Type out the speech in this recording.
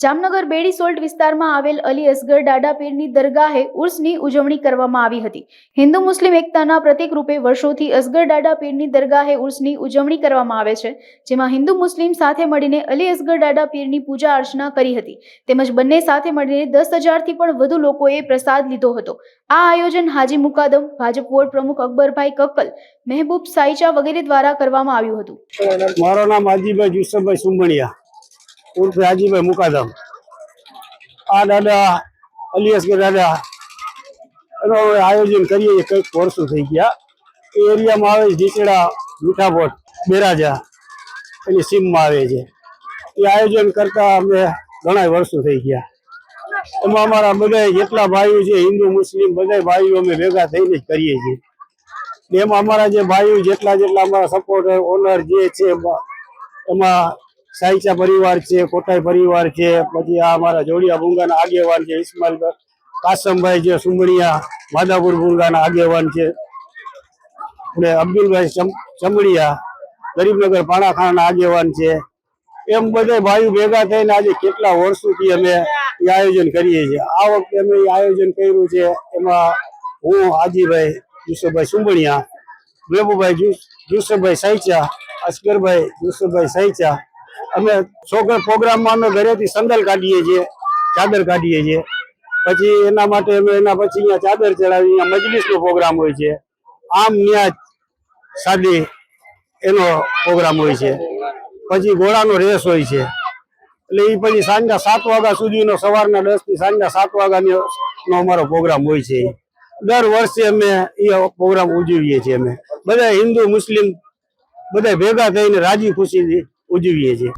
જામનગર બેડી salt વિસ્તારમાં આવેલ અલી અસગર દાદા પીરની દરગાહે ઉર્સની ઉજવણી કરવામાં આવી હતી। હિન્દુ મુસ્લિમ એકતાના પ્રતીક રૂપે વર્ષોથી અસગર દાદા પીરની દરગાહે ઉર્સની ઉજવણી કરવામાં આવે છે, જેમાં હિન્દુ મુસ્લિમ સાથે મળીને અલી અસગર દાદા પીરની પૂજા અર્ચના કરી હતી, તેમજ બંને સાથે મળીને 10,000થી પણ વધુ લોકોએ પ્રસાદ લીધો હતો। આ આયોજન હાજી મુકાદમ, ભાજપ વોર્ડ પ્રમુખ અકબરભાઈ કક્કલ, મહેબૂબ સાઈચા વગેરે દ્વારા કરવામાં આવ્યું હતું। મારું નામ હાજીભાઈ યુસુફભાઈ સુંબણિયા ઉર્ફે હાજીભાઈ મુકાદમ। આ દાદા અલી અસગર દાદા એનો આયોજન કરીએ કંઈક વર્ષો થઈ ગયા। એ એરિયામાં આવે છે ઢીચડા, મીઠાપોટ, બેરાજા એની સીમમાં આવે છે। એ આયોજન કરતા અમે ઘણા વર્ષો થઈ ગયા। એમાં અમારા બધા જેટલા ભાઈઓ છે, હિન્દુ મુસ્લિમ બધા ભાઈઓ અમે ભેગા થઈને જ કરીએ છીએ। એમાં અમારા જે ભાઈઓ જેટલા અમારા સપોર્ટર ઓનર જે છે એમાં સાઈચા પરિવાર છે, કોટાઈ પરિવાર છે, પછી આ અમારા જોડિયા ભૂંગાના આગેવાન છે ઇસ્માઇલ કાસમભાઈ છે, સુંબણિયા માધાપુર ભૂંગાના આગેવાન છે, અને અબ્દુલભાઈ ચમડિયા ગરીબનગર પાણાખાના આગેવાન છે। એમ બધા ભાઈઓ ભેગા થઈને આજે કેટલા વર્ષોથી અમે એ આયોજન કરીએ છીએ। આ વખતે અમે આયોજન કર્યું છે, એમાં હું હાજીભાઈ યુસુફભાઈ સુંબણિયા, મહેબૂભાઈ યુસુફભાઈ સાઈચા, અસગરભાઈ યુસુફભાઈ સાઈચા, અમે છોકરા પ્રોગ્રામમાં અમે ઘરેથી સંદલ કાઢીએ છીએ, ચાદર કાઢીએ છીએ। પછી એના માટે અમે એના પછી અહીંયા ચાદર ચડાવી, અહીંયા મજલિસનો પ્રોગ્રામ હોય છે, આમ ન્યાજ સાદી એનો પ્રોગ્રામ હોય છે, પછી ઘોડાનો રેસ હોય છે। એટલે એ પછી સાંજના 7 વાગ્યા સુધીનો, સવારના 10 થી સાંજના 7 વાગ્યાનો અમારો પ્રોગ્રામ હોય છે। દર વર્ષે અમે એ પ્રોગ્રામ ઉજવીએ છીએ। અમે બધા હિન્દુ મુસ્લિમ બધા ભેગા થઈને રાજી ખુશીથી ઉજવીએ છીએ।